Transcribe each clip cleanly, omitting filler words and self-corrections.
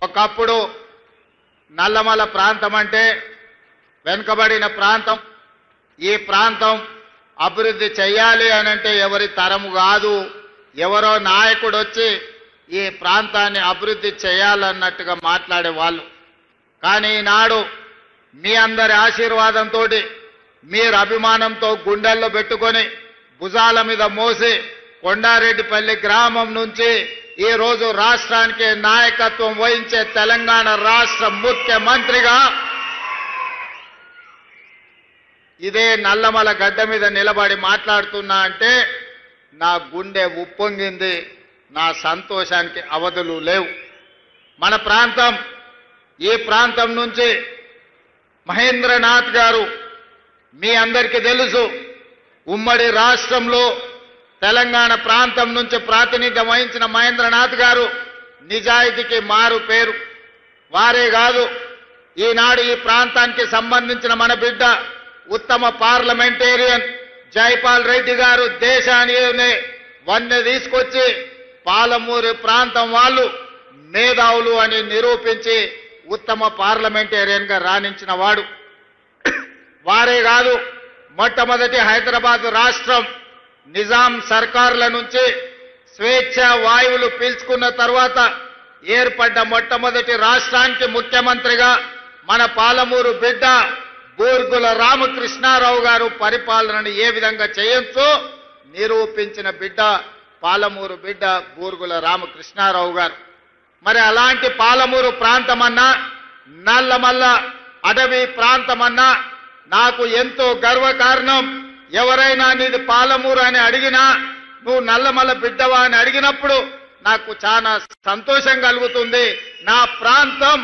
ఒకప్పుడు నల్లమల ప్రాంతం అంటే వెనుకబడిన ప్రాంతం. ఈ ప్రాంతం అభివృద్ధి చేయాలి అనంటే ఎవరి తరము కాదు, ఎవరో నాయకుడు వచ్చి ఈ ప్రాంతాన్ని అభివృద్ధి చేయాలన్నట్టుగా మాట్లాడేవాళ్ళు. కానీ ఈనాడు మీ అందరి ఆశీర్వాదంతో, మీరు అభిమానంతో గుండెల్లో పెట్టుకొని భుజాల మీద మోసి కొండారెడ్డిపల్లి గ్రామం నుంచి ఈ రోజు రాష్ట్రానికి నాయకత్వం వహించే తెలంగాణ రాష్ట్ర ముఖ్యమంత్రిగా ఇదే నల్లమల గడ్డ మీద నిలబడి మాట్లాడుతున్నా అంటే నా గుండె ఉప్పొంగింది. నా సంతోషానికి అవధులు లేవు. మన ప్రాంతం, ఈ ప్రాంతం నుంచి మహేంద్రనాథ్ గారు మీ అందరికీ తెలుసు, ఉమ్మడి రాష్ట్రంలో తెలంగాణ ప్రాంతం నుంచి ప్రాతినిధ్యం వహించిన మహేంద్రనాథ్ గారు నిజాయితీకి మారు పేరు. వారే కాదు, ఈనాడు ఈ ప్రాంతానికి సంబంధించిన మన బిడ్డ ఉత్తమ పార్లమెంటేరియన్ జైపాల్ రెడ్డి గారు దేశాన్ని వన్నె తీసుకొచ్చి పాలమూరు ప్రాంతం వాళ్ళు మేధావులు అని నిరూపించి ఉత్తమ పార్లమెంటేరియన్ గా రాణించిన వాడు. వారే కాదు, మొట్టమొదటి హైదరాబాద్ రాష్ట్రం నిజాం సర్కార్ల నుంచి స్వేచ్ఛ వాయువులు పీల్చుకున్న తర్వాత ఏర్పడ్డ మొట్టమొదటి రాష్ట్రానికి ముఖ్యమంత్రిగా మన పాలమూరు బిడ్డ బూర్గుల రామకృష్ణారావు గారు పరిపాలనను ఏ విధంగా చేయొచ్చో నిరూపించిన బిడ్డ పాలమూరు బిడ్డ బూర్గుల రామకృష్ణారావు గారు. మరి అలాంటి పాలమూరు ప్రాంతమన్నా, నల్లమల్ల అడవి ప్రాంతమన్నా నాకు ఎంతో గర్వకారణం. ఎవరైనా నీది పాలమూరు అని అడిగినా, నువ్వు నల్లమల్ల బిడ్డవా అని అడిగినప్పుడు నాకు చాలా సంతోషం కలుగుతుంది. నా ప్రాంతం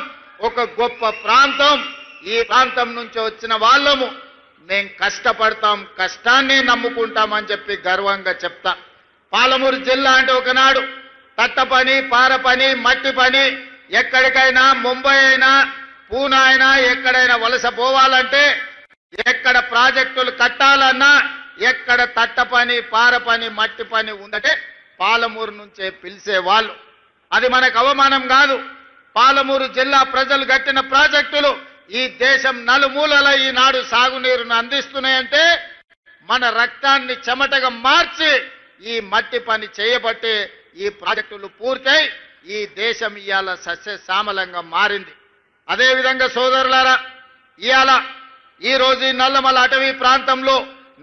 ఒక గొప్ప ప్రాంతం. ఈ ప్రాంతం నుంచి వచ్చిన వాళ్ళము, మేం కష్టపడతాం, కష్టాన్ని నమ్ముకుంటామని చెప్పి గర్వంగా చెప్తా. పాలమూరు జిల్లా అంటే ఒకనాడు తట్ట పని, పార పని, మట్టి పని, ఎక్కడికైనా ముంబై అయినా పూనా అయినా ఎక్కడైనా వలస పోవాలంటే, ఎక్కడ ప్రాజెక్టులు కట్టాలన్నా, ఎక్కడ తట్ట పని, పార పని, మట్టి పని ఉందంటే పాలమూరు నుంచే పిలిచేవాళ్ళు. అది మనకు అవమానం కాదు. పాలమూరు జిల్లా ప్రజలు కట్టిన ప్రాజెక్టులు ఈ దేశం నలుమూలల ఈనాడు సాగునీరును అందిస్తున్నాయంటే మన రక్తాన్ని చెమటగా మార్చి ఈ మట్టి పని చేయబట్టే ఈ ప్రాజెక్టులు పూర్తయి ఈ దేశం ఇవాళ సస్యశ్యామలంగా మారింది. అదేవిధంగా సోదరులారా, ఇవాళ ఈ రోజు ఈ నల్లమల అటవీ ప్రాంతంలో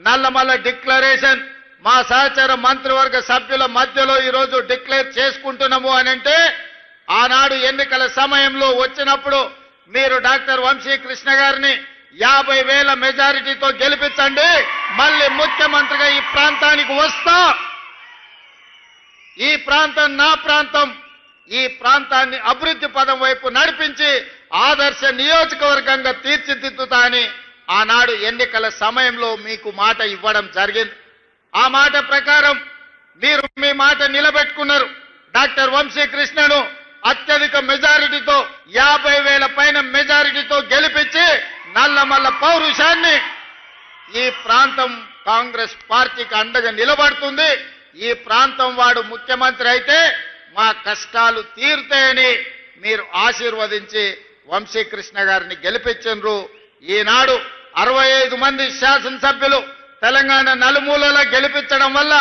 నల్లమల డిక్లరేషన్ మా సహచర మంత్రివర్గ సభ్యుల మధ్యలో ఈరోజు డిక్లేర్ చేసుకుంటున్నాము అని అంటే, ఆనాడు ఎన్నికల సమయంలో వచ్చినప్పుడు మీరు డాక్టర్ వంశీకృష్ణ గారిని 50,000 మెజారిటీతో గెలిపించండి, మళ్ళీ ముఖ్యమంత్రిగా ఈ ప్రాంతానికి వస్తా, ఈ ప్రాంతం నా ప్రాంతం, ఈ ప్రాంతాన్ని అభివృద్ధి పదం వైపు నడిపించి ఆదర్శ నియోజకవర్గంగా తీర్చిదిద్దుతా అని ఆనాడు ఎన్నికల సమయంలో మీకు మాట ఇవ్వడం జరిగింది. ఆ మాట ప్రకారం మీరు మీ మాట నిలబెట్టుకున్నారు. డాక్టర్ వంశీకృష్ణను అత్యధిక మెజారిటీతో 50,000 పైన మెజారిటీతో గెలిపించి నల్లమల్ల పౌరుషాన్ని ఈ ప్రాంతం కాంగ్రెస్ పార్టీకి అండగా నిలబడుతుంది. ఈ ప్రాంతం వాడు ముఖ్యమంత్రి అయితే మా కష్టాలు తీరుతాయని మీరు ఆశీర్వదించి వంశీకృష్ణ గారిని గెలిపించారు. ఈనాడు 65 మంది శాసనసభ్యులు తెలంగాణ నలుమూలలా గెలిపించడం వల్ల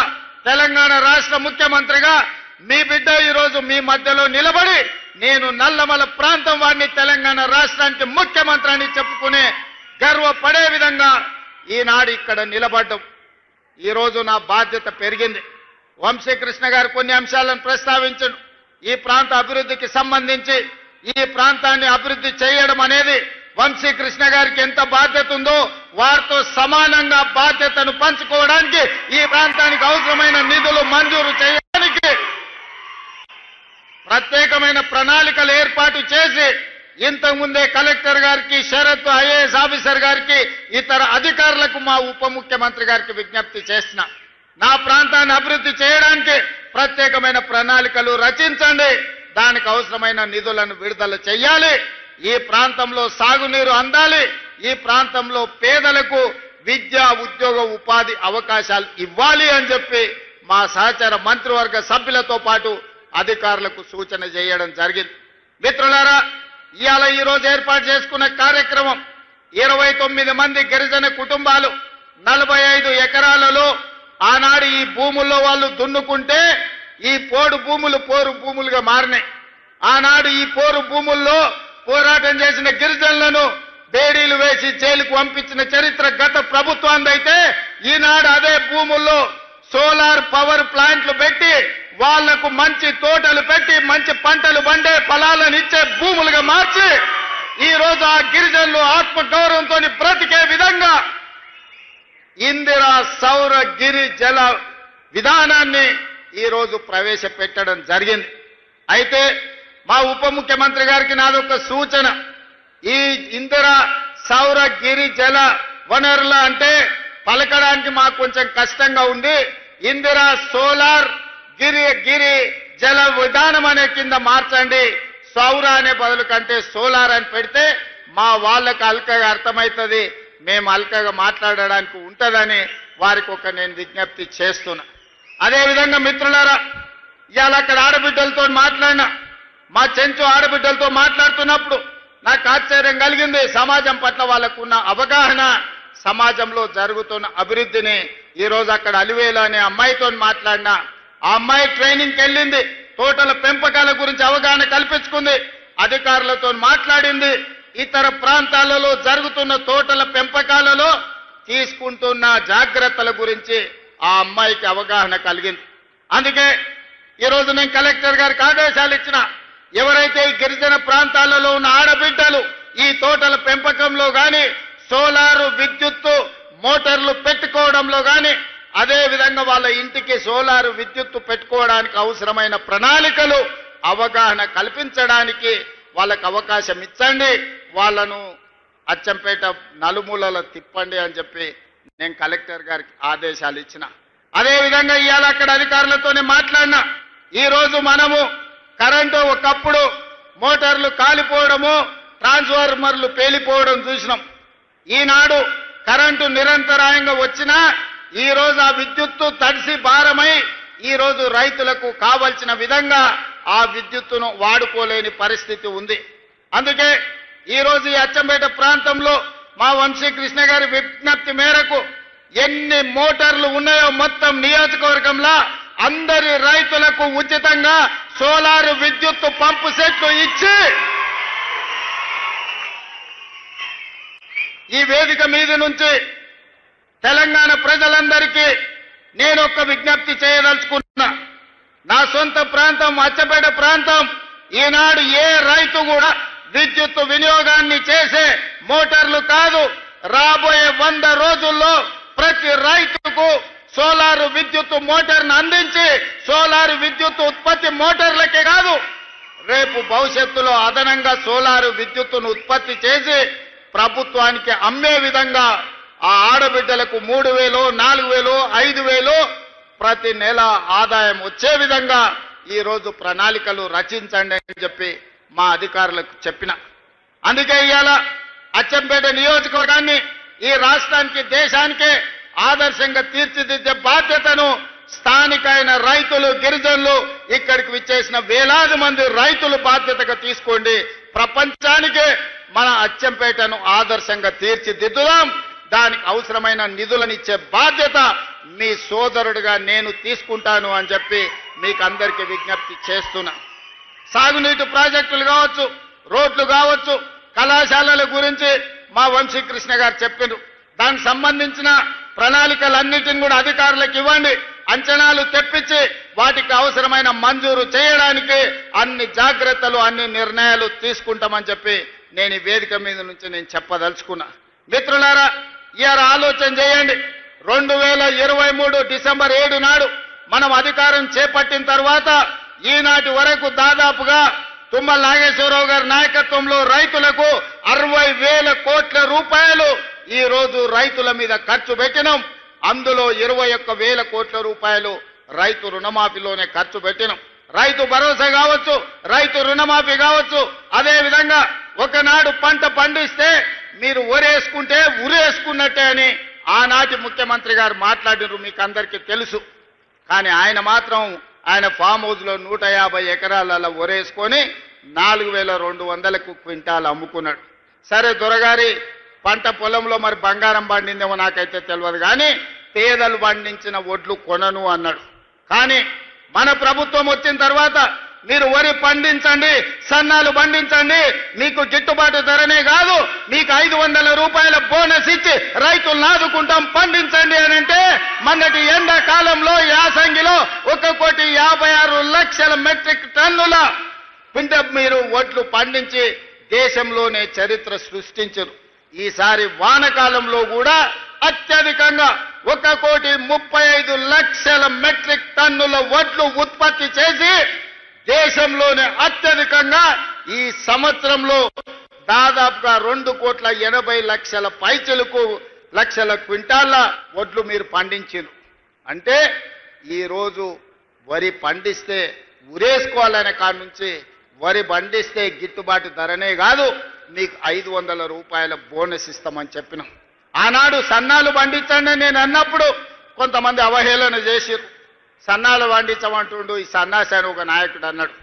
తెలంగాణ రాష్ట్ర ముఖ్యమంత్రిగా మీ బిడ్డ ఈరోజు మీ మధ్యలో నిలబడి నేను నల్లమల ప్రాంతం వాడిని తెలంగాణ రాష్ట్రానికి ముఖ్యమంత్రి అని చెప్పుకునే గర్వపడే విధంగా ఈనాడు ఇక్కడ నిలబడ్డం. ఈరోజు నా బాధ్యత పెరిగింది. వంశీకృష్ణ గారు కొన్ని అంశాలను ప్రస్తావించండి. ఈ ప్రాంత అభివృద్ధికి సంబంధించి ఈ ప్రాంతాన్ని అభివృద్ధి చేయడం అనేది వంశీకృష్ణ గారికి ఎంత బాధ్యత ఉందో వారితో సమానంగా బాధ్యతను పంచుకోవడానికి ఈ ప్రాంతానికి అవసరమైన నిధులు మంజూరు చేయడానికి ప్రత్యేకమైన ప్రణాళికలు ఏర్పాటు చేసి ఇంతకుముందే కలెక్టర్ గారికి, షరత్ ఐఏఎస్ ఆఫీసర్ గారికి, ఇతర అధికారులకు మా ఉప ముఖ్యమంత్రి గారికి విజ్ఞప్తి చేసిన, నా ప్రాంతాన్ని అభివృద్ధి చేయడానికి ప్రత్యేకమైన ప్రణాళికలు రచించండి, దానికి అవసరమైన నిధులను విడుదల చేయాలి, ఈ ప్రాంతంలో సాగునీరు అందాలి, ఈ ప్రాంతంలో పేదలకు విద్య, ఉద్యోగ, ఉపాధి అవకాశాలు ఇవ్వాలి అని చెప్పి మా సహచర మంత్రివర్గ సభ్యులతో పాటు అధికారులకు సూచన చేయడం జరిగింది. మిత్రులారా, ఇవాళ ఈ రోజు ఏర్పాటు చేసుకున్న కార్యక్రమం 29 మంది గిరిజన కుటుంబాలు 45 ఎకరాలలో ఆనాడు ఈ భూముల్లో వాళ్ళు దున్నుకుంటే ఈ పోడు భూములు పోరు భూములుగా మారినాయి. ఆనాడు ఈ పోరు భూముల్లో పోరాటం చేసిన గిరిజనులను బేడీలు వేసి జైలుకు పంపించిన చరిత్ర గత ప్రభుత్వానిదైతే ఈనాడు అదే భూముల్లో సోలార్ పవర్ ప్లాంట్లు పెట్టి వాళ్లకు మంచి తోటలు పెట్టి మంచి పంటలు పండే ఫలాలను ఇచ్చే భూములుగా మార్చి ఈ రోజు ఆ గిరిజనులు ఆత్మగౌరవంతో బ్రతికే విధంగా ఇందిరా సౌర గిరి జల విధానాన్ని ఈ రోజు ప్రవేశపెట్టడం జరిగింది. అయితే మా ఉప ముఖ్యమంత్రి గారికి నాదొక సూచన, ఈ ఇందిరా సౌర గిరి జల వనరుల అంటే పలకడానికి మాకు కొంచెం కష్టంగా ఉంది. ఇందిరా సోలార్ గిరి జల విధానం అనే కింద మార్చండి. సౌర అనే బదులు కంటే సోలార్ అని పెడితే మా వాళ్ళకి అల్కగా అర్థమవుతుంది, మేము అల్కగా మాట్లాడడానికి ఉంటుందని వారికి నేను విజ్ఞప్తి చేస్తున్నా. అదేవిధంగా మిత్రులారా, ఇవాళ అక్కడ ఆడబిడ్డలతో మాట్లాడినా, మా చెంచు ఆడబిడ్డలతో మాట్లాడుతున్నప్పుడు నాకు ఆశ్చర్యం కలిగింది. సమాజం పట్ల వాళ్ళకు ఉన్న అవగాహన, సమాజంలో జరుగుతున్న అభివృద్ధిని ఈ రోజు అక్కడ అలివేలు అనే అమ్మాయితో మాట్లాడినా, ఆ అమ్మాయి ట్రైనింగ్కి వెళ్ళింది, తోటల పెంపకాల గురించి అవగాహన కల్పించుకుంది, అధికారులతో మాట్లాడింది, ఇతర ప్రాంతాలలో జరుగుతున్న తోటల పెంపకాలలో తీసుకుంటున్న జాగ్రత్తల గురించి ఆ అమ్మాయికి అవగాహన కలిగింది. అందుకే ఈరోజు నేను కలెక్టర్ గారికి ఆదేశాలు ఇచ్చిన, ఎవరైతే ఈ గిరిజన ప్రాంతాలలో ఉన్న ఆడబిడ్డలు ఈ తోటల పెంపకంలో గాని సోలారు విద్యుత్తు మోటార్లు పెట్టుకోవడంలో గాని అదే విధంగా వాళ్ళ ఇంటికి సోలారు విద్యుత్తు పెట్టుకోవడానికి అవసరమైన ప్రణాళికలు అవగాహన కల్పించడానికి వాళ్ళకు అవకాశం ఇచ్చండి, వాళ్ళను అచ్చంపేట నలుమూలల తిప్పండి అని చెప్పి నేను కలెక్టర్ గారికి ఆదేశాలు ఇచ్చిన. అదేవిధంగా ఇవాళ అక్కడ అధికారులతోనే మాట్లాడినా, ఈ రోజు మనము కరెంటు ఒకప్పుడు మోటార్లు కాలిపోవడము, ట్రాన్స్ఫార్మర్లు పేలిపోవడం చూసినాం. ఈనాడు కరెంటు నిరంతరాయంగా వచ్చినా ఈ రోజు ఆ విద్యుత్తు తడిసి భారమై ఈ రోజు రైతులకు కావలసిన విధంగా ఆ విద్యుత్తును వాడుకోలేని పరిస్థితి ఉంది. అందుకే ఈ రోజు ఈ అచ్చంపేట ప్రాంతంలో మా వంశీకృష్ణ గారి విజ్ఞప్తి మేరకు ఎన్ని మోటార్లు ఉన్నాయో మొత్తం నియోజకవర్గంలో అందరి రైతులకు ఉచితంగా సోలారు విద్యుత్తు పంపు సెట్లు ఇచ్చి ఈ వేదిక మీద నుంచి తెలంగాణ ప్రజలందరికీ నేను ఒక విజ్ఞప్తి చేయదలుచుకున్నా. నా సొంత ప్రాంతం అచ్చంపేట ప్రాంతం, ఈనాడు ఏ రైతు కూడా విద్యుత్ వినియోగాన్ని చేసే మోటార్లు కాదు, రాబోయే 100 రోజుల్లో ప్రతి రైతుకు సోలారు విద్యుత్ మోటార్ను అందించి సోలారు విద్యుత్ ఉత్పత్తి మోటార్లకే కాదు, రేపు భవిష్యత్తులో అదనంగా సోలారు విద్యుత్తును ఉత్పత్తి చేసి ప్రభుత్వానికి అమ్మే విధంగా ఆ ఆడబిడ్డలకు 3,000, 4,000, 5,000 ప్రతి నెల ఆదాయం వచ్చే విధంగా ఈ రోజు ప్రణాళికలు రచించండి అని చెప్పి మా అధికారులకు చెప్పిన. అందుకే ఇవాళ అచ్చంపేట నియోజకవర్గాన్ని ఈ రాష్ట్రానికి దేశానికే ఆదర్శంగా తీర్చిదిద్దే బాధ్యతను స్థానికైన రైతులు గిరిజనులు ఇక్కడికి విచ్చేసిన వేలాది మంది రైతులు బాధ్యతగా తీసుకోండి. ప్రపంచానికే మన అచ్చంపేటను ఆదర్శంగా తీర్చిదిద్దుదాం. దానికి అవసరమైన నిధులనిచ్చే బాధ్యత మీ సోదరుడిగా నేను తీసుకుంటాను అని చెప్పి మీకు అందరికీ విజ్ఞప్తి చేస్తున్నా. సాగునీటి ప్రాజెక్టులు కావచ్చు, రోడ్లు కావచ్చు, కళాశాలల గురించి మా వంశీకృష్ణ గారు చెప్పారు. దానికి సంబంధించిన ప్రణాళికలన్నిటిని కూడా అధికారులకు ఇవ్వండి, అంచనాలు తెప్పించి వాటికి అవసరమైన మంజూరు చేయడానికి అన్ని జాగ్రత్తలు అన్ని నిర్ణయాలు తీసుకుంటామని చెప్పి నేను ఈ వేదిక మీద నుంచి నేను చెప్పదలుచుకున్నా. మిత్రులారా, ఇవాళ ఆలోచన చేయండి. 2023 డిసెంబర్ 7 నాడు మనం అధికారం చేపట్టిన తర్వాత ఈనాటి వరకు దాదాపుగా తుమ్మల నాగేశ్వరరావు గారి నాయకత్వంలో రైతులకు 60,000 కోట్ల రూపాయలు ఈ రోజు రైతుల మీద ఖర్చు పెట్టినాం. అందులో 21,000 కోట్ల రూపాయలు రైతు రుణమాఫీలోనే ఖర్చు పెట్టినాం. రైతు భరోసా కావచ్చు, రైతు రుణమాఫీ కావచ్చు. అదే విధంగా ఒకనాడు పంట పండిస్తే మీరు ఒరేసుకుంటే ఉరేసుకున్నట్టే అని ఆనాటి ముఖ్యమంత్రి గారు మాట్లాడినారు, మీకు అందరికీ తెలుసు. కానీ ఆయన మాత్రం ఆయన ఫామ్ హౌస్ లో 150 ఎకరాలలో ఒరేసుకొని 4200కు క్వింటాల్ అమ్ముకున్నాడు. సరే దొరగారి పంట పొలంలో మరి బంగారం పండిందేమో నాకైతే తెలియదు, కానీ పేదలు పండించిన వడ్లు కొనను అన్నాడు. కానీ మన ప్రభుత్వం వచ్చిన తర్వాత మీరు వరి పండించండి, సన్నాలు పండించండి, మీకు గిట్టుబాటు ధరనే కాదు మీకు 500 రూపాయల బోనస్ ఇచ్చి రైతులను ఆదుకుంటాం, పండించండి అని అంటే మొన్నటి ఎండాకాలంలో యాసంగిలో 1,56,00,000 మెట్రిక్ టన్నుల మీరు వడ్లు పండించి దేశంలోనే చరిత్ర సృష్టించారు. ఈసారి వానకాలంలో కూడా అత్యధికంగా 1,35,00,000 మెట్రిక్ టన్నుల వడ్లు ఉత్పత్తి చేసి దేశంలోనే అత్యధికంగా ఈ సంవత్సరంలో దాదాపుగా 2,80,00,000 పైచలకు లక్షల క్వింటాళ్ల వడ్లు మీరు పండించారు. అంటే ఈరోజు వరి పండిస్తే ఉరేసుకోవాలనే కాడి నుంచి వరి పండిస్తే గిట్టుబాటు ధరనే కాదు మీకు 500 రూపాయల బోనస్ ఇస్తామని చెప్పినాం. ఆనాడు సన్నాలు పండించండి నేను అన్నప్పుడు కొంతమంది అవహేళన చేసిరు. సన్నాలు పండించమంటుండు ఈ సన్నాసి అని ఒక నాయకుడు అన్నాడు.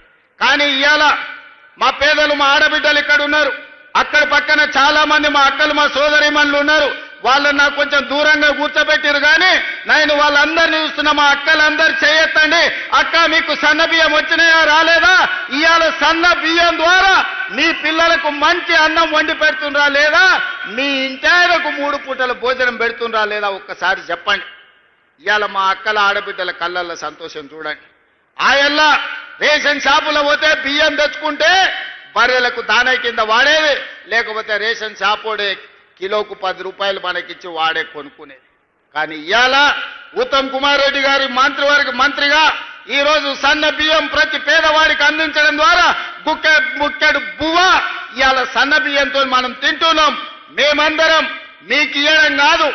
కానీ ఇవాళ మా పేదలు మా ఆడబిడ్డలు ఇక్కడ ఉన్నారు, అక్కడ పక్కన చాలా మంది మా అక్కలు మా సోదరిమణులు ఉన్నారు, వాళ్ళని నాకు కొంచెం దూరంగా కూర్చోబెట్టారు. కానీ నేను వాళ్ళందరినీ చూస్తున్నా, మా అక్కలందరూ చేయొద్దండి, అక్క మీకు సన్న బియ్యం వచ్చినాయా రాలేదా, ఇవాళ సన్న బియ్యం ద్వారా మీ పిల్లలకు మంచి అన్నం వండి పెడుతుండ్రా లేదా, మీ ఇంటాయనకు 3 పూటల భోజనం పెడుతుండ్రా లేదా ఒక్కసారి చెప్పండి. ఇవాళ మా అక్కల ఆడబిడ్డల కళ్ళల్లో సంతోషం చూడండి. ఆయల్ల రేషన్ షాపులో పోతే బియ్యం తెచ్చుకుంటే బర్రెలకు దానా కింద వాడేది, లేకపోతే రేషన్ షాపోడే కిలోకు 10 రూపాయలు మనకిచ్చి వాడే కొనుక్కునేది. కానీ ఇవాళ ఉత్తమ్ కుమార్ రెడ్డి గారి మంత్రిగా ఈరోజు సన్న బియ్యం ప్రతి పేదవాడికి అందించడం ద్వారా ముక్కెడు బువ్వ ఇవాళ సన్న బియ్యంతో మనం తింటున్నాం. మేమందరం మీకు ఇవ్వడం కాదు,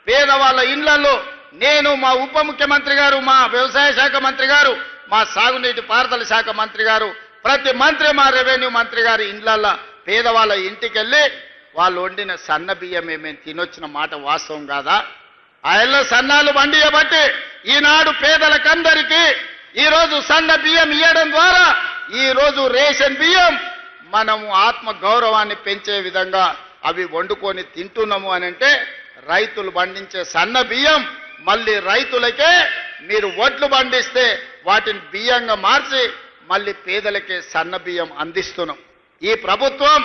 పేదవాళ్ళ ఇళ్లలో నేను, మా ఉప ముఖ్యమంత్రి గారు, మా వ్యవసాయ శాఖ మంత్రి గారు, మా సాగునీటి పారుదల శాఖ మంత్రి గారు, ప్రతి మంత్రి, మా రెవెన్యూ మంత్రి గారు ఇండ్లల్లో పేదవాళ్ళ ఇంటికి వెళ్ళి వాళ్ళు వండిన సన్న బియ్యం మేము తినొచ్చిన మాట వాస్తవం కాదా? ఆయల్లో సన్నాలు వండియబట్టి ఈనాడు పేదలకందరికీ ఈరోజు సన్న బియ్యం ఇవ్వడం ద్వారా ఈరోజు రేషన్ బియ్యం మనము ఆత్మ గౌరవాన్ని పెంచే విధంగా అవి వండుకొని తింటున్నాము అని అంటే, రైతులు పండించే సన్న బియ్యం మళ్ళీ రైతులకే మీరు వడ్లు పండిస్తే వాటిని బియ్యంగా మార్చి మళ్ళీ పేదలకే సన్న బియ్యం అందిస్తున్నాం. ఈ ప్రభుత్వం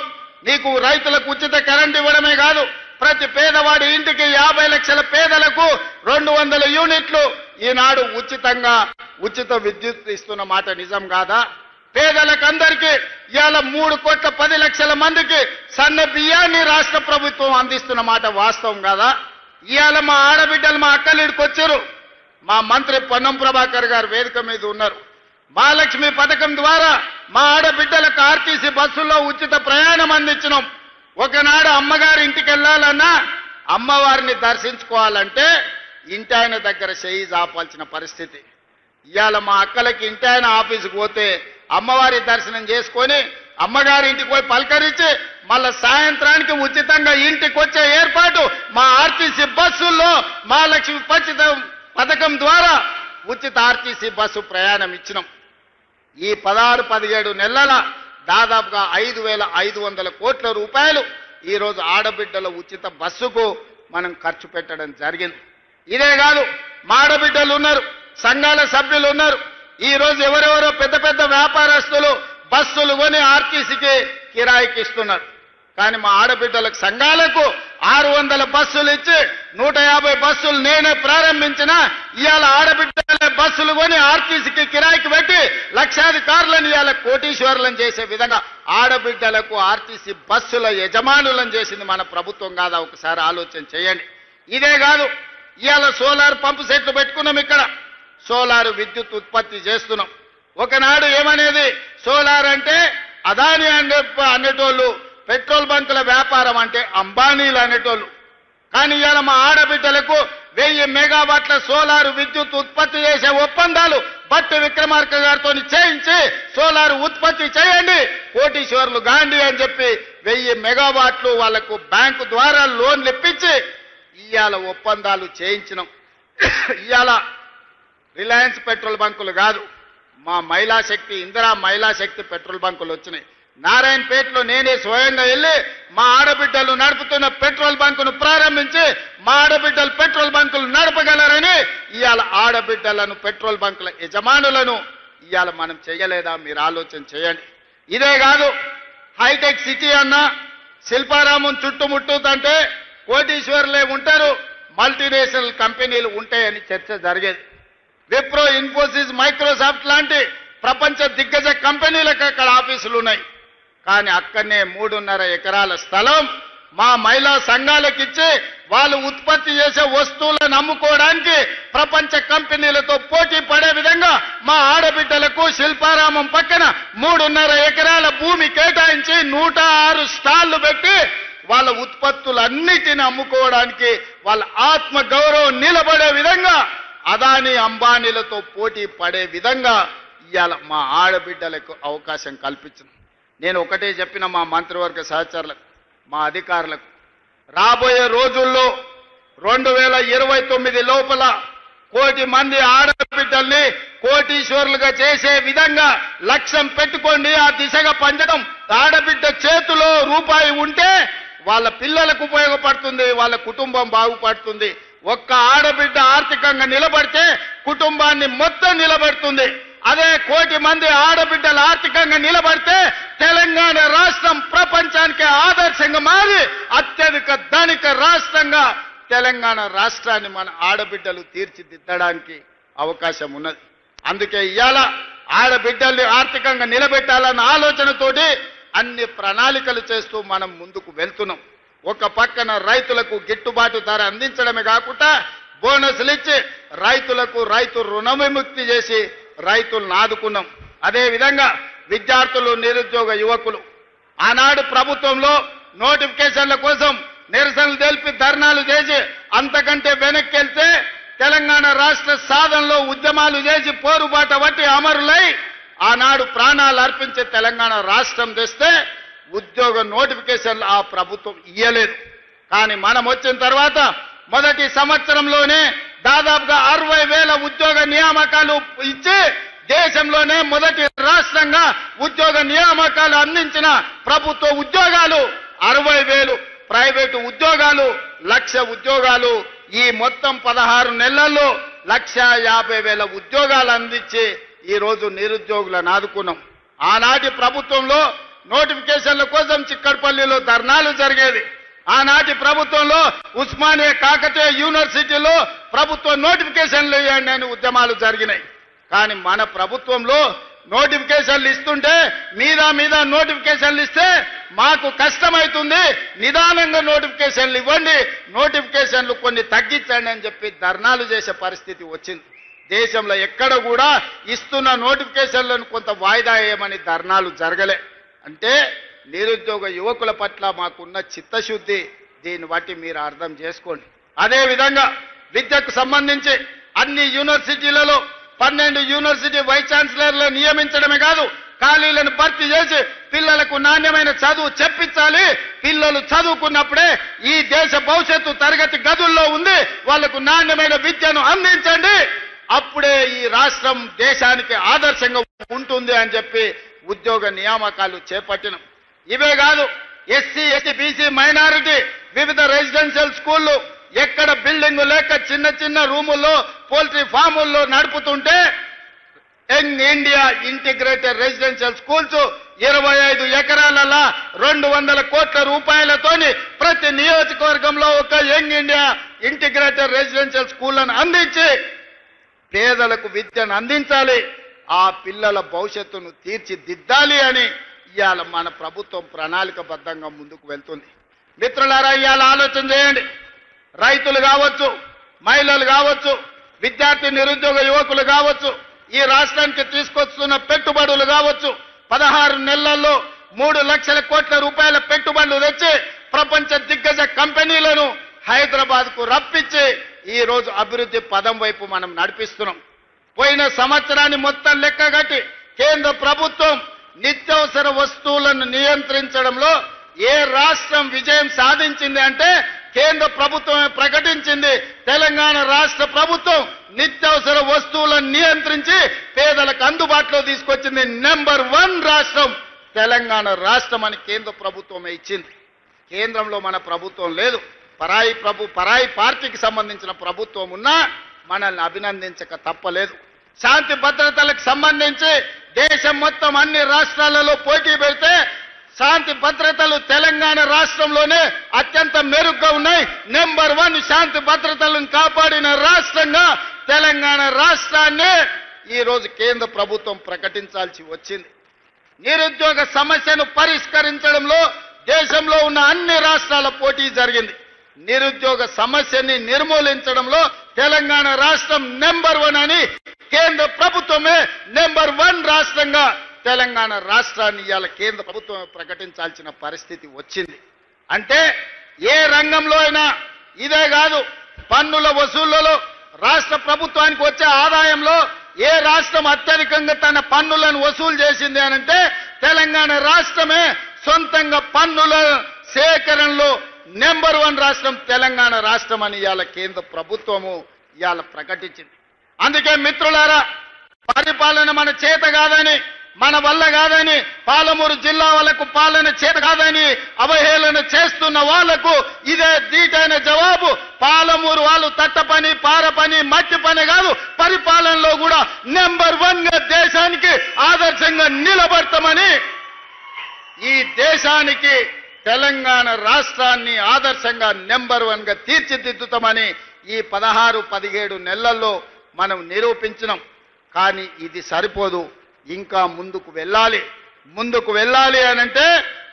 నీకు రైతులకు ఉచిత కరెంట్ ఇవ్వడమే కాదు, ప్రతి పేదవాడి ఇంటికి 50 లక్షల పేదలకు 200 యూనిట్లు ఈనాడు ఉచిత విద్యుత్ ఇస్తున్న మాట నిజం కాదా? పేదలకందరికీ ఇవాళ 3,10,00,000 మందికి సన్న బియ్యాన్ని రాష్ట్ర ప్రభుత్వం అందిస్తున్న మాట వాస్తవం కాదా? ఇవాళ మా ఆడబిడ్డలు మా అక్కలిడికి వచ్చారు. మా మంత్రి పొన్నం ప్రభాకర్ గారు వేదిక మీద ఉన్నారు. మహాలక్ష్మి పథకం ద్వారా మా ఆడబిడ్డలకు ఆర్టీసీ బస్సుల్లో ఉచిత ప్రయాణం అందించినాం. ఒకనాడు అమ్మగారి ఇంటికి వెళ్ళాలన్నా, అమ్మవారిని దర్శించుకోవాలంటే ఇంటాయన దగ్గర చేయి జాపాల్సిన పరిస్థితి. ఇవాళ మా అక్కలకి ఇంటాయన ఆఫీసుకు పోతే అమ్మవారి దర్శనం చేసుకొని అమ్మగారి ఇంటికి పోయి పలకరించి మళ్ళా సాయంత్రానికి ఉచితంగా ఇంటికి వచ్చే ఏర్పాటు మా ఆర్టీసీ బస్సుల్లో మహాలక్ష్మి పథకం ద్వారా ఉచిత ఆర్టీసీ బస్సు ప్రయాణం ఇచ్చినాం. ఈ 16-17 నెలల దాదాపుగా 5,500 కోట్ల రూపాయలు ఈరోజు ఆడబిడ్డల ఉచిత బస్సుకు మనం ఖర్చు పెట్టడం జరిగింది. ఇదే కాదు, మా ఆడబిడ్డలు ఉన్నారు, సంఘాల సభ్యులు ఉన్నారు. ఈరోజు ఎవరెవరో పెద్ద పెద్ద వ్యాపారస్తులు బస్సులు కొని ఆర్టీసీకి కిరాయికి ఇస్తున్నారు. కానీ మా ఆడబిడ్డలకు సంఘాలకు 600 బస్సులు ఇచ్చి 150 బస్సులు నేనే ప్రారంభించిన ఇవాళ ఆడబిడ్డల బస్సులు కొని ఆర్టీసీకి కిరాయికి పెట్టి లక్షాధికారులను ఇవాళ కోటీశ్వరులను చేసే విధంగా ఆడబిడ్డలకు ఆర్టీసీ బస్సుల యజమానులను చేసింది మన ప్రభుత్వం కాదా? ఒకసారి ఆలోచన చేయండి. ఇదే కాదు, ఇవాళ సోలార్ పంపు సెట్లు పెట్టుకున్నాం, ఇక్కడ సోలార్ విద్యుత్ ఉత్పత్తి చేస్తున్నాం. ఒకనాడు ఏమనేది, సోలార్ అంటే అదాని అనేటోళ్ళు, పెట్రోల్ బంకుల వ్యాపారం అంటే అంబానీలు అనేటోళ్ళు. కానీ ఇవాళ మా ఆడబిడ్డలకు 1000 మెగావాట్ల సోలార్ విద్యుత్ ఉత్పత్తి చేసే ఒప్పందాలు బట్టి విక్రమార్క గారితో చేయించి సోలార్ ఉత్పత్తి చేయండి, కోటీశ్వరులు గాంధీ అని చెప్పి 1000 మెగావాట్లు వాళ్లకు బ్యాంకు ద్వారా లోన్లు ఇప్పించి ఇవాళ ఒప్పందాలు చేయించినాం. ఇవాళ రిలయన్స్ పెట్రోల్ బంకులు కాదు, మా మహిళా శక్తి ఇందిరా మహిళా శక్తి పెట్రోల్ బంకులు వచ్చినాయి. నారాయణపేటలో నేనే స్వయంగా వెళ్ళి మా ఆడబిడ్డలు నడుపుతున్న పెట్రోల్ బంకును ప్రారంభించి మా ఆడబిడ్డలు పెట్రోల్ బంకులు నడపగలరని ఇవాళ ఆడబిడ్డలను పెట్రోల్ బంకుల యజమానులను ఇవాళ మనం చేయలేదా? మీరు ఆలోచన చేయండి. ఇదే కాదు, హైటెక్ సిటీ అన్న శిల్పారామం చుట్టుముట్టుతంటే కోటీశ్వరులే ఉంటారు, మల్టీనేషనల్ కంపెనీలు ఉంటాయని చర్చ జరిగేది. విప్రో, ఇన్ఫోసిస్, మైక్రోసాఫ్ట్ లాంటి ప్రపంచ దిగ్గజ కంపెనీలకు అక్కడ ఆఫీసులు ఉన్నాయి. కానీ అక్కడనే 3.5 ఎకరాల స్థలం మా మహిళా సంఘాలకు ఇచ్చి వాళ్ళు ఉత్పత్తి చేసే వస్తువులను అమ్ముకోవడానికి ప్రపంచ కంపెనీలతో పోటీ పడే విధంగా మా ఆడబిడ్డలకు శిల్పారామం పక్కన 3.5 ఎకరాల భూమి కేటాయించి 106 స్టాళ్లు పెట్టి వాళ్ళ ఉత్పత్తులన్నిటిని అమ్ముకోవడానికి వాళ్ళ ఆత్మ గౌరవం నిలబడే విధంగా అదానీ అంబానీలతో పోటీ పడే విధంగా ఇవాళ మా ఆడబిడ్డలకు అవకాశం కల్పించింది. నేను ఒకటే చెప్పిన మా మంత్రివర్గ సహచరులకు, మా అధికారులకు, రాబోయే రోజుల్లో 2029 లోపల 1 కోటి మంది ఆడబిడ్డల్ని కోటీశ్వరులుగా చేసే విధంగా లక్ష్యం పెట్టుకోండి. ఆ దిశగా పనిచేయడం. ఆడబిడ్డ చేతిలో రూపాయి ఉంటే వాళ్ళ పిల్లలకు ఉపయోగపడుతుంది, వాళ్ళ కుటుంబం బాగుపడుతుంది. ఒక్క ఆడబిడ్డ ఆర్థికంగా నిలబడితే కుటుంబాన్ని మొత్తం నిలబెడుతుంది. అదే 1 కోటి మంది ఆడబిడ్డలు ఆర్థికంగా నిలబడితే తెలంగాణ రాష్ట్రం ప్రపంచానికి ఆదర్శంగా మారి అత్యధిక ధనిక రాష్ట్రంగా తెలంగాణ రాష్ట్రాన్ని మన ఆడబిడ్డలు తీర్చిదిద్దడానికి అవకాశం ఉన్నది. అందుకే ఇవాళ ఆడబిడ్డల్ని ఆర్థికంగా నిలబెట్టాలన్న ఆలోచనతోటి అన్ని ప్రణాళికలు చేస్తూ మనం ముందుకు వెళ్తున్నాం. ఒక పక్కన రైతులకు గిట్టుబాటు ధర అందించడమే కాకుండా బోనస్లు ఇచ్చి రైతులకు రైతు రుణ విముక్తి చేసి రైతులను ఆదుకున్నాం. అదేవిధంగా విద్యార్థులు, నిరుద్యోగ యువకులు ఆనాడు ప్రభుత్వంలో నోటిఫికేషన్ల కోసం నిరసనలు తెలిపి ధర్నాలు చేసి అంతకంటే వెనక్కి వెళ్తే తెలంగాణ రాష్ట్ర సాధనలో ఉద్యమాలు చేసి పోరుబాట బట్టి అమరులై ఆనాడు ప్రాణాలు అర్పించే తెలంగాణ రాష్ట్రం తెస్తే ఉద్యోగ నోటిఫికేషన్లు ఆ ప్రభుత్వం ఇయ్యలేదు. కానీ మనం వచ్చిన తర్వాత మొదటి సంవత్సరంలోనే దాదాపుగా 60,000 ఉద్యోగ నియామకాలు ఇచ్చి దేశంలోనే మొదటి రాష్ట్రంగా ఉద్యోగ నియామకాలు అందించిన ప్రభుత్వ ఉద్యోగాలు 60,000, ప్రైవేటు ఉద్యోగాలు 1,00,000 ఉద్యోగాలు. ఈ మొత్తం 16 నెలల్లో 1,50,000 ఉద్యోగాలు అందించి ఈ రోజు నిరుద్యోగులను ఆదుకున్నాం. ఆనాటి ప్రభుత్వంలో నోటిఫికేషన్ల కోసం చిక్కడపల్లిలో ధర్నాలు జరిగేది. ఆనాటి ప్రభుత్వంలో ఉస్మానియా, కాకతీయ యూనివర్సిటీలో ప్రభుత్వ నోటిఫికేషన్లు ఇవ్వండి అని ఉద్యమాలు జరిగినాయి. కానీ మన ప్రభుత్వంలో నోటిఫికేషన్లు ఇస్తుంటే మీద నోటిఫికేషన్లు ఇస్తే మాకు కష్టమవుతుంది, నిదానంగా నోటిఫికేషన్లు ఇవ్వండి, నోటిఫికేషన్లు కొన్ని తగ్గించండి అని చెప్పి ధర్నాలు చేసే పరిస్థితి వచ్చింది. దేశంలో ఎక్కడ కూడా ఇస్తున్న నోటిఫికేషన్లను కొంత వాయిదా వేయమని ధర్నాలు జరగలే. అంటే నిరుద్యోగ యువకుల పట్ల మాకున్న చిత్తశుద్ధి దీన్ని బట్టి మీరు అర్థం చేసుకోండి. అదేవిధంగా విద్యకు సంబంధించి అన్ని యూనివర్సిటీలలో 12 యూనివర్సిటీ వైస్ ఛాన్సలర్లను నియమించడమే కాదు, ఖాళీలను భర్తీ చేసి పిల్లలకు నాణ్యమైన చదువు చెప్పించాలి. పిల్లలు చదువుకున్నప్పుడే ఈ దేశ భవిష్యత్తు తరగతి గదుల్లో ఉంది, వాళ్లకు నాణ్యమైన విద్యను అందించండి. అప్పుడే ఈ రాష్ట్రం దేశానికి ఆదర్శంగా ఉంటుంది అని చెప్పి ఉద్యోగ నియామకాలు చేపట్టినాం. ఇవే కాదు, ఎస్సీ, ఎస్టీ, బీసీ, మైనారిటీ వివిధ రెసిడెన్షియల్ స్కూళ్లు ఎక్కడ బిల్డింగ్ లేక చిన్న చిన్న రూముల్లో, పోల్ట్రీ ఫాముల్లో నడుపుతుంటే young India integrated residential schools 25 ఎకరాలలో 200 కోట్ల రూపాయలతోని ప్రతి నియోజకవర్గంలో ఒక యంగ్ ఇండియా ఇంటిగ్రేటెడ్ రెసిడెన్షియల్ స్కూళ్లను అందించి పేదలకు విద్యను అందించాలి, ఆ పిల్లల భవిష్యత్తును తీర్చిదిద్దాలి అని ఇవాళ మన ప్రభుత్వం ప్రణాళికబద్ధంగా ముందుకు వెళ్తుంది. మిత్రులారా, ఇవాళ ఆలోచన చేయండి. రైతులు కావచ్చు, మహిళలు కావచ్చు, విద్యార్థి నిరుద్యోగ యువకులు కావచ్చు, ఈ రాష్ట్రానికి తీసుకొస్తున్న పెట్టుబడులు కావచ్చు, 16 నెలల్లో 3 లక్షల కోట్ల రూపాయల పెట్టుబడులు తెచ్చి ప్రపంచ దిగ్గజ కంపెనీలను హైదరాబాద్కు రప్పించి ఈ రోజు అభివృద్ధి పదం వైపు మనం నడిపిస్తున్నాం. పోయిన సంవత్సరాన్ని మొత్తం లెక్కగట్టి కేంద్ర ప్రభుత్వం నిత్యావసర వస్తువులను నియంత్రించడంలో ఏ రాష్ట్రం విజయం సాధించింది అంటే కేంద్ర ప్రభుత్వమే ప్రకటించింది. తెలంగాణ రాష్ట్ర ప్రభుత్వం నిత్యావసర వస్తువులను నియంత్రించి పేదలకు అందుబాటులో తీసుకొచ్చింది. నెంబర్ 1 రాష్ట్రం తెలంగాణ రాష్ట్రం అని కేంద్ర ప్రభుత్వమే ఇచ్చింది. కేంద్రంలో మన ప్రభుత్వం లేదు, పరాయి పార్టీకి సంబంధించిన ప్రభుత్వం ఉన్నా మనల్ని అభినందించక తప్పలేదు. శాంతి భద్రతలకు సంబంధించి దేశం మొత్తం అన్ని రాష్ట్రాలలో పోటీ పెడితే శాంతి భద్రతలు తెలంగాణ రాష్ట్రంలోనే అత్యంత మెరుగ్గా ఉన్నాయి. నెంబర్ 1 శాంతి భద్రతలను కాపాడిన రాష్ట్రంగా తెలంగాణ రాష్ట్రాన్ని ఈ రోజు కేంద్ర ప్రభుత్వం ప్రకటించాల్సి వచ్చింది. నిరుద్యోగ సమస్యను పరిష్కరించడంలో దేశంలో ఉన్న అన్ని రాష్ట్రాల పోటీ జరిగింది. నిరుద్యోగ సమస్యని నిర్మూలించడంలో తెలంగాణ రాష్ట్రం నెంబర్ 1 అని కేంద్ర ప్రభుత్వమే నెంబర్ 1 రాష్ట్రంగా తెలంగాణ రాష్ట్రాన్ని ఇవాళ కేంద్ర ప్రభుత్వం ప్రకటించాల్సిన పరిస్థితి వచ్చింది. అంటే ఏ రంగంలో అయినా ఇదే కాదు, పన్నుల వసూళ్లలో రాష్ట్ర ప్రభుత్వానికి వచ్చే ఆదాయంలో ఏ రాష్ట్రం అత్యధికంగా తన పన్నులను వసూలు చేసింది అనంటే తెలంగాణ రాష్ట్రమే. సొంతంగా పన్నుల సేకరణలో నెంబర్ 1 రాష్ట్రం తెలంగాణ రాష్ట్రం అని ఇవాళ కేంద్ర ప్రభుత్వము ఇవాళ ప్రకటించింది. అందుకే మిత్రులారా, పరిపాలన మన చేత కాదని, మన వల్ల కాదని, పాలమూరు జిల్లా వాళ్లకు పాలన చేత కాదని అవహేళన చేస్తున్న వాళ్లకు ఇదే ధీటైన జవాబు. పాలమూరు వాళ్ళు తట్ట పని, పార పని, మట్టి పని కాదు, పరిపాలనలో కూడా నెంబర్ 1 గా దేశానికి ఆదర్శంగా నిలబడతామని, ఈ దేశానికి తెలంగాణ రాష్ట్రాన్ని ఆదర్శంగా నెంబర్ 1 గా తీర్చిదిద్దుతామని ఈ 16-17 నెలల్లో మనం నిరూపించినాం. కానీ ఇది సరిపోదు, ఇంకా ముందుకు వెళ్ళాలి అనంటే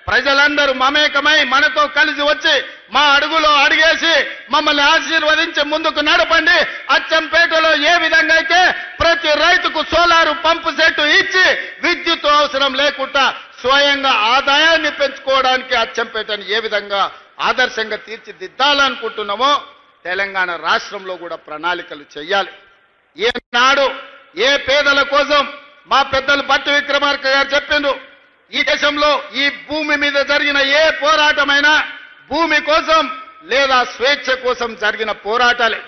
ప్రజలందరూ మమేకమై మనతో కలిసి వచ్చి మా అడుగులో అడిగేసి మమ్మల్ని ఆశీర్వదించి ముందుకు నడపండి. అచ్చంపేటలో ఏ విధంగా అయితే ప్రతి రైతుకు సోలారు పంపు సెట్ ఇచ్చి విద్యుత్ అవసరం లేకుండా స్వయంగా ఆదాయాన్ని పెంచుకోవడానికి అచ్చంపేటను ఏ విధంగా ఆదర్శంగా తీర్చిదిద్దాలనుకుంటున్నామో తెలంగాణ రాష్ట్రంలో కూడా ప్రణాళికలు చేయాలి. ఈనాడు ఏ పేదల కోసం మా పెద్దలు భట్టి విక్రమార్క గారు చెప్పిండ్రు, ఈ దేశంలో ఈ భూమి మీద జరిగిన ఏ పోరాటమైనా భూమి కోసం లేదా స్వేచ్ఛ కోసం జరిగిన పోరాటాలే.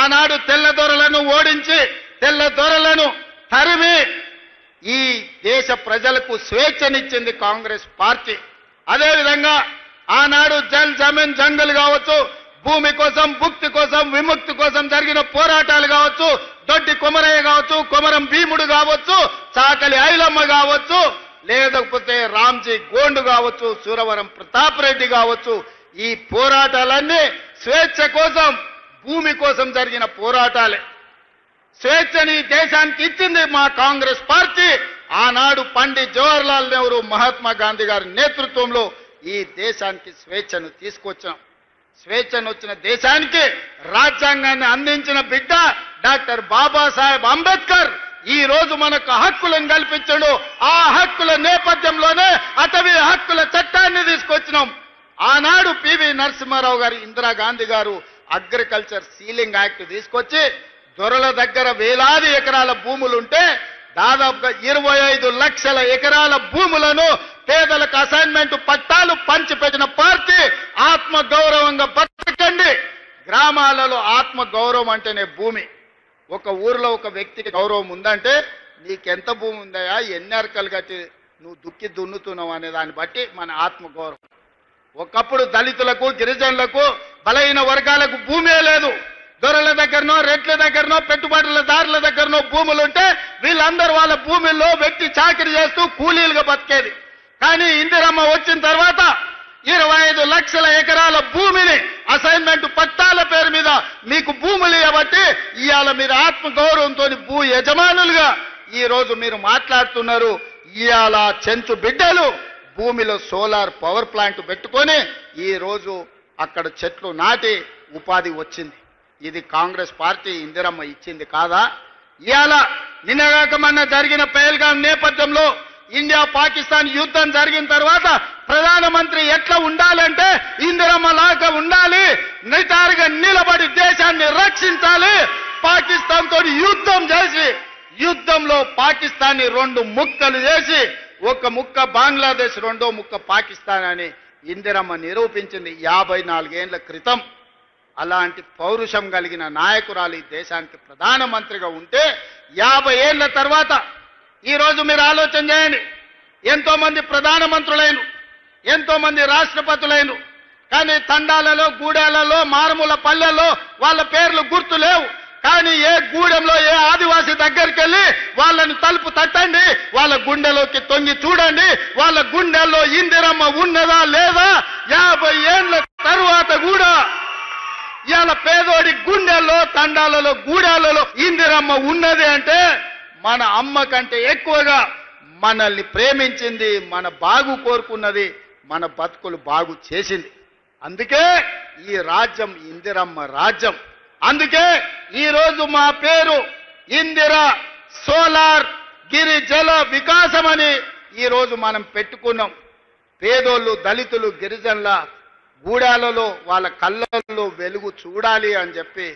ఆనాడు తెల్లదొరలను ఓడించి తెల్లదొరలను తరిమి ఈ దేశ ప్రజలకు స్వేచ్ఛనిచ్చింది కాంగ్రెస్ పార్టీ. అదేవిధంగా ఆనాడు జల్ జమీన్ జంగల్ కావచ్చు, భూమి కోసం, భుక్తి కోసం, విముక్తి కోసం జరిగిన పోరాటాలు కావచ్చు, దొడ్డి కొమరయ్య కావచ్చు, కొమరం భీముడు కావచ్చు, చాకలి ఐలమ్మ కావచ్చు, లేకపోతే రామ్జీ గోండు కావచ్చు, సూరవరం ప్రతాప్ రెడ్డి కావచ్చు, ఈ పోరాటాలన్నీ స్వేచ్ఛ కోసం, భూమి కోసం జరిగిన పోరాటాలే. స్వేచ్ఛని దేశానికి ఇచ్చింది మా కాంగ్రెస్ పార్టీ. ఆనాడు పండిత్ జవహర్లాల్ నెహ్రూ, మహాత్మా గాంధీ గారి నేతృత్వంలో ఈ దేశానికి స్వేచ్ఛను తీసుకొచ్చాం. స్వేచ్ఛను వచ్చిన దేశానికి రాజ్యాంగాన్ని అందించిన బిడ్డ డాక్టర్ బాబాసాహెబ్ అంబేద్కర్ ఈ రోజు మనకు హక్కులను కల్పించాడు. ఆ హక్కుల నేపథ్యంలోనే అటవీ హక్కుల చట్టాన్ని తీసుకొచ్చినాం. ఆనాడు పివి నరసింహారావు గారు, ఇందిరాగాంధీ గారు అగ్రికల్చర్ సీలింగ్ యాక్ట్ తీసుకొచ్చి దొరల దగ్గర వేలాది ఎకరాల భూములుంటే దాదాపుగా 25 లక్షల ఎకరాల భూములను పేదలకు అసైన్మెంట్ పట్టాలు పంచిపెట్టిన పార్టీ. ఆత్మ గౌరవంగా బతకండి. గ్రామాలలో ఆత్మ గౌరవం అంటేనే భూమి. ఒక ఊర్లో ఒక వ్యక్తికి గౌరవం ఉందంటే నీకెంత భూమి ఉందయా, ఎన్ని అరకలు కట్టి నువ్వు దుక్కి దున్నుతున్నావు అనే దాన్ని బట్టి మన ఆత్మ గౌరవం. ఒకప్పుడు దళితులకు, గిరిజనులకు, బలహీన వర్గాలకు భూమే లేదు. దొరల దగ్గరనో, రెడ్ల దగ్గరనో, పెట్టుబడులదారుల దగ్గరనో భూములుంటే వీళ్ళందరూ వాళ్ళ భూముల్లో వ్యక్తి చాకరీ చేస్తూ కూలీలుగా బతికేది. కానీ ఇందిరమ్మ వచ్చిన తర్వాత 25 లక్షల ఎకరాల భూమిని అసైన్మెంట్ పట్టాల పేరు మీద మీకు భూములు ఇవ్వబట్టి ఇవాళ మీరు ఆత్మ గౌరవంతో భూ యజమానులుగా ఈ రోజు మీరు మాట్లాడుతున్నారు. ఇవాళ చెంచు బిడ్డలు భూమిలో సోలార్ పవర్ ప్లాంట్ పెట్టుకొని ఈ రోజు అక్కడ చెట్లు నాటి ఉపాధి వచ్చింది. ఇది కాంగ్రెస్ పార్టీ ఇందిరమ్మ ఇచ్చింది కాదా? ఇవాళ నిన్నగాక మొన్న జరిగిన పహల్గాం నేపథ్యంలో ఇండియా పాకిస్తాన్ యుద్ధం జరిగిన తర్వాత ప్రధానమంత్రి ఎట్లా ఉండాలంటే ఇందిరమ్మ లాగా ఉండాలి, నిటారుగా నిలబడి దేశాన్ని రక్షించాలి. పాకిస్తాన్ తో యుద్ధం చేసి యుద్ధంలో పాకిస్తాన్ని 2 ముక్కలు చేసి ఒక ముక్క బంగ్లాదేశ్, రెండో ముక్క పాకిస్తాన్ అని ఇందిరమ్మ నిరూపించింది 54 ఏళ్ల క్రితం. అలాంటి పౌరుషం కలిగిన నాయకురాలు ఈ దేశానికి ప్రధానమంత్రిగా ఉంటే 50 ఏళ్ల తర్వాత ఈరోజు మీరు ఆలోచన చేయండి. ఎంతో మంది ప్రధానమంత్రులైన, ఎంతో మంది రాష్ట్రపతులైన, కానీ తండాలలో, గూడాలలో, మారుమూల పల్లెల్లో వాళ్ళ పేర్లు గుర్తు లేవు. కానీ ఏ గూడెంలో ఏ ఆదివాసి దగ్గరికి వెళ్ళి వాళ్ళని తలుపు తట్టండి, వాళ్ళ గుండెలోకి తొంగి చూడండి, వాళ్ళ గుండెల్లో ఇందిరమ్మ ఉన్నదా లేదా 50 ఏళ్ల తరువాత కూడా ఇవాళ పేదోడి గుండెల్లో, తండాలలో, గూడాలలో ఇందిరమ్మ ఉన్నది అంటే మన అమ్మ కంటే ఎక్కువగా మనల్ని ప్రేమించింది, మన బాగు కోరుకున్నది, మన బతుకులు బాగు చేసింది. అందుకే ఈ రాజ్యం ఇందిరమ్మ రాజ్యం. అందుకే ఈరోజు మా పేరు ఇందిరా సోలార్ గిరిజల వికాసం అని ఈరోజు మనం పెట్టుకున్నాం. పేదోళ్ళు, దళితులు, గిరిజనుల గూడాలలో వాళ్ళ కళ్ళల్లో వెలుగు చూడాలి అని చెప్పి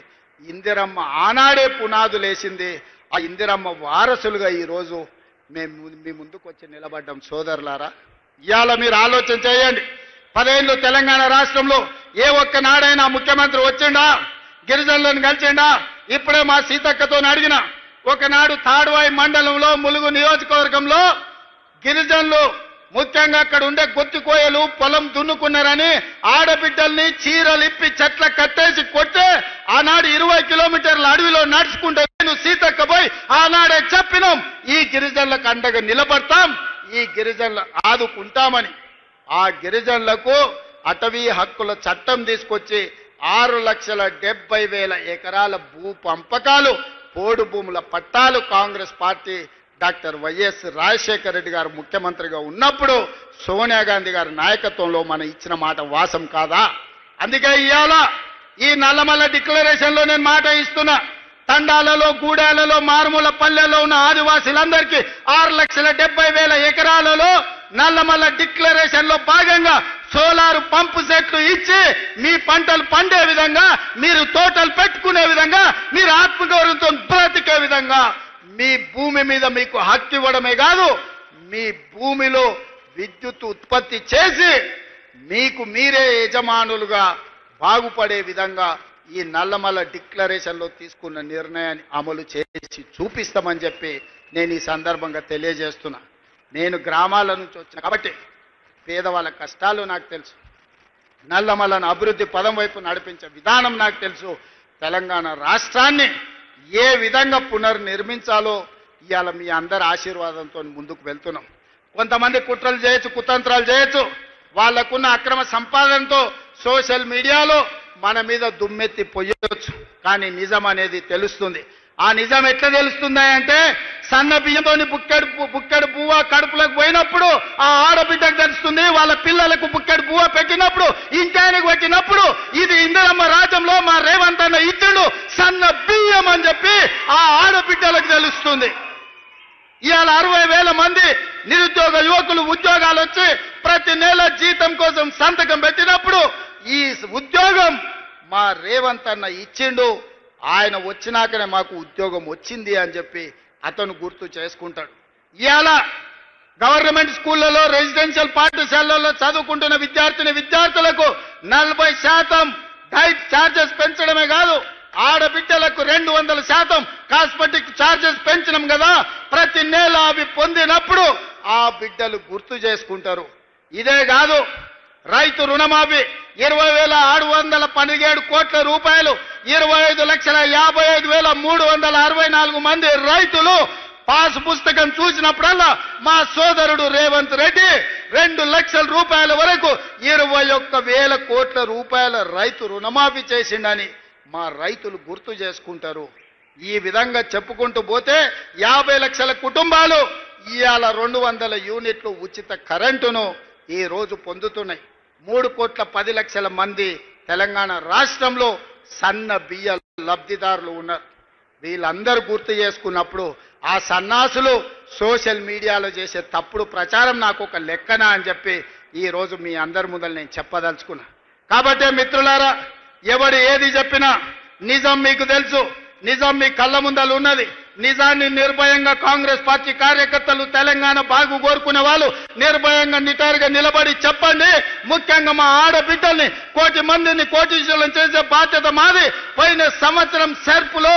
ఇందిరమ్మ ఆనాడే పునాదులేసింది. ఆ ఇందిరమ్మ వారసులుగా ఈరోజు మేము మీ ముందుకు వచ్చి నిలబడ్డాం. సోదరులారా, ఇవాళ మీరు ఆలోచన చేయండి. 10 ఏళ్ళు తెలంగాణ రాష్ట్రంలో ఏ ఒక్క నాడైనా ముఖ్యమంత్రి వచ్చిండా, గిరిజనులను కలిసిండా? ఇప్పుడే మా సీతక్కతో అడిగిన, ఒకనాడు తాడ్వాయి మండలంలో ములుగు నియోజకవర్గంలో గిరిజనులు ముఖ్యంగా అక్కడ ఉండే గొత్తికోయలు పొలం దున్నుకున్నారని ఆడబిడ్డల్ని చీరలు ఇప్పి చెట్ల కట్టేసి కొట్టే ఆనాడు 20 కిలోమీటర్ల అడవిలో నడుచుకుంటే నేను సీతక్క పోయి ఆనాడే చెప్పినాం, ఈ గిరిజనులకు అండగా నిలబడతాం, ఈ గిరిజనులు ఆదుకుంటామని. ఆ గిరిజనులకు అటవీ హక్కుల చట్టం తీసుకొచ్చి 6,70,000 ఎకరాల భూ పంపకాలు, పోడు భూముల పట్టాలు Congress party doctor YS Rajasekhara Reddy గారు ముఖ్యమంత్రిగా ఉన్నప్పుడు సోనియా గాంధీ గారి నాయకత్వంలో మనం ఇచ్చిన మాట వాసం కాదా? అందుకే ఇవాళ ఈ నల్లమల్ల డిక్లరేషన్లో నేను మాట ఇస్తున్నా. తండాలలో, గూడాలలో, మారుమూల పల్లెల్లో ఉన్న ఆదివాసీలందరికీ 6,70,000 ఎకరాలలో నల్లమల్ల డిక్లరేషన్ లో భాగంగా సోలార్ పంపు సెట్లు ఇచ్చి మీ పంటలు పండే విధంగా, మీరు తోటలు పెట్టుకునే విధంగా, మీరు ఆత్మగౌరవంతో బ్రతికే విధంగా మీ భూమి మీద మీకు హక్కు ఇవ్వడమే కాదు, మీ భూమిలో విద్యుత్ ఉత్పత్తి చేసి మీకు మీరే యజమానులుగా బాగుపడే విధంగా ఈ నల్లమల్ల డిక్లరేషన్ లో తీసుకున్న నిర్ణయాన్ని అమలు చేసి చూపిస్తామని చెప్పి నేను ఈ సందర్భంగా తెలియజేస్తున్నా. నేను గ్రామాల నుంచి వచ్చాను కాబట్టి పేదవాళ్ళ కష్టాలు నాకు తెలుసు. నల్లమల్లను అభివృద్ధి పదం వైపు నడిపించే విధానం నాకు తెలుసు. తెలంగాణ రాష్ట్రాన్ని ఏ విధంగా పునర్నిర్మించాలో ఇవాళ మీ అందరి ఆశీర్వాదంతో ముందుకు వెళ్తున్నాం. కొంతమంది కుట్రలు చేయొచ్చు, కుతంత్రాలు చేయొచ్చు, వాళ్లకున్న అక్రమ సంపాదనతో సోషల్ మీడియాలో మన మీద దుమ్మెత్తి పొయ్యొచ్చు, కానీ నిజం అనేది తెలుస్తుంది. ఆ నిజం ఎట్లా తెలుస్తుందా అంటే సన్న బియ్యంతో బుక్కెడు పువ్వ కడుపులకు పోయినప్పుడు ఆ ఆడబిడ్డకు తెలుస్తుంది, వాళ్ళ పిల్లలకు బుక్కెడు పువ్వ పెట్టినప్పుడు, ఇంటానికి వచ్చినప్పుడు ఇది ఇందిరమ్మ రాజ్యంలో మా రేవంత్ అన్న ఇచ్చుడు సన్న బియ్యం అని చెప్పి ఆ ఆడబిడ్డలకు తెలుస్తుంది. ఇవాళ 60,000 మంది నిరుద్యోగ యువకులు ఉద్యోగాలు వచ్చి ప్రతి నెల జీతం కోసం సంతకం పెట్టినప్పుడు ఈ ఉద్యోగం మా రేవంత్ అన్న ఇచ్చిండు, ఆయన వచ్చినాకనే మాకు ఉద్యోగం వచ్చింది అని చెప్పి అతను గుర్తు చేసుకుంటాడు. ఇవాళ గవర్నమెంట్ స్కూళ్లలో, రెసిడెన్షియల్ పాఠశాలల్లో చదువుకుంటున్న విద్యార్థులకు 40% డైట్ ఛార్జెస్ పెంచడమే కాదు, ఆడబిడ్డలకు 200% కాస్మెటిక్ ఛార్జెస్ పెంచడం కదా. ప్రతి నెల అవి పొందినప్పుడు ఆ బిడ్డలు గుర్తు చేసుకుంటారు. ఇదే కాదు, రైతు రుణమాఫీ 20,617 కోట్ల రూపాయలు, 25,55,364 మంది రైతులు పాస్ పుస్తకం చూసినప్పుడల్లా మా సోదరుడు రేవంత్ రెడ్డి 2 లక్షల రూపాయల వరకు 21,000 కోట్ల రూపాయల రైతు రుణమాఫీ చేసిండని మా రైతులు గుర్తు చేసుకుంటారు. ఈ విధంగా చెప్పుకుంటూ పోతే 50 లక్షల కుటుంబాలు ఇవాళ 200 యూనిట్లు ఉచిత కరెంటును ఈ రోజు పొందుతున్నాయి. 3,10,00,000 మంది తెలంగాణ రాష్ట్రంలో సన్న బియ్య లబ్ధిదారులు ఉన్నారు. వీళ్ళందరూ గుర్తు చేసుకున్నప్పుడు ఆ సన్నాసులు సోషల్ మీడియాలో చేసే తప్పుడు ప్రచారం నాకు ఒక లెక్కన అని చెప్పి ఈ రోజు మీ అందరి ముందర నేను చెప్పదలుచుకున్నా. కాబట్టి మిత్రులారా, ఎవడు ఏది చెప్పినా నిజం మీకు తెలుసు. నిజం మీ కళ్ళ ముందలు ఉన్నది. నిజాన్ని నిర్భయంగా కాంగ్రెస్ పార్టీ కార్యకర్తలు, తెలంగాణ బాగు కోరుకునే వాళ్ళు నిర్భయంగా నిటారుగా నిలబడి చెప్పండి. ముఖ్యంగా మా ఆడబిడ్డల్ని, 1 కోటి మందిని కోటీశ్వరులను చేసే బాధ్యత మాది. పోయిన సంవత్సరం సెర్పులో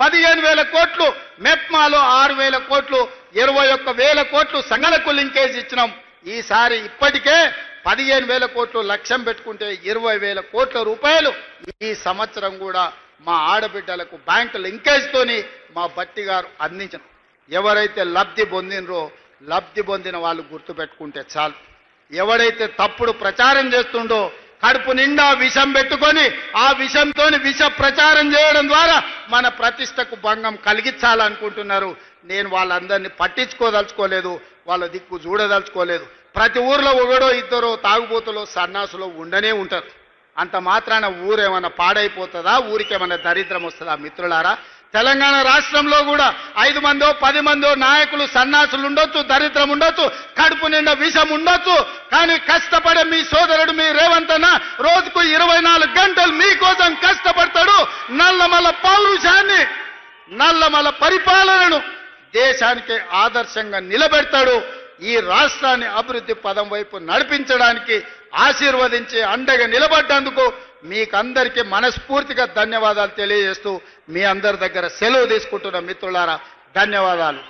15,000 కోట్లు, మెప్మాలో 6,000 కోట్లు, 21,000 కోట్లు సంగలకు లింకేజ్ ఇచ్చినాం. ఈసారి ఇప్పటికే 15,000 కోట్లు లక్ష్యం పెట్టుకుంటే 20,000 కోట్ల రూపాయలు ఈ సంవత్సరం కూడా మా ఆడబిడ్డలకు బ్యాంకు లింకేజ్ తోని మా బట్టి గారు అందించిన. ఎవరైతే లబ్ధి పొందినరో లబ్ధి పొందిన వాళ్ళు గుర్తుపెట్టుకుంటే చాలు. ఎవడైతే తప్పుడు ప్రచారం చేస్తుండో కడుపు నిండా విషం పెట్టుకొని ఆ విషంతో విష ప్రచారం చేయడం ద్వారా మన ప్రతిష్టకు భంగం కలిగించాలనుకుంటున్నారు. నేను వాళ్ళందరినీ పట్టించుకోదలుచుకోలేదు, వాళ్ళ దిక్కు చూడదలుచుకోలేదు. ప్రతి ఊర్లో ఒకడో ఇద్దరో తాగుబోతులో సన్నాసులో ఉండనే ఉంటారు. అంత మాత్రాన ఊరేమన్నా పాడైపోతుందా? ఊరికేమన్నా దరిద్రం వస్తుందా? మిత్రులారా, తెలంగాణ రాష్ట్రంలో కూడా 5 మందో 10 మందో నాయకులు సన్నాసులు ఉండొచ్చు, దరిద్రం ఉండొచ్చు, కడుపు నిండా విషం ఉండొచ్చు. కానీ కష్టపడే మీ సోదరుడు మీ రేవంత్ అన్న రోజుకు 24 గంటలు మీకోసం కష్టపడతాడు. నల్లమల పౌరుషాన్ని, నల్లమల పరిపాలనను దేశానికి ఆదర్శంగా నిలబెడతాడు. ఈ రాష్ట్రాన్ని అభివృద్ధి పదం వైపు నడిపించడానికి ఆశీర్వదించి అండగా నిలబడ్డందుకు మీకందరికీ మనస్ఫూర్తిగా ధన్యవాదాలు తెలియజేస్తూ మీ అందరి దగ్గర సెలవు తీసుకుంటున్న మిత్రులారా, ధన్యవాదాలు.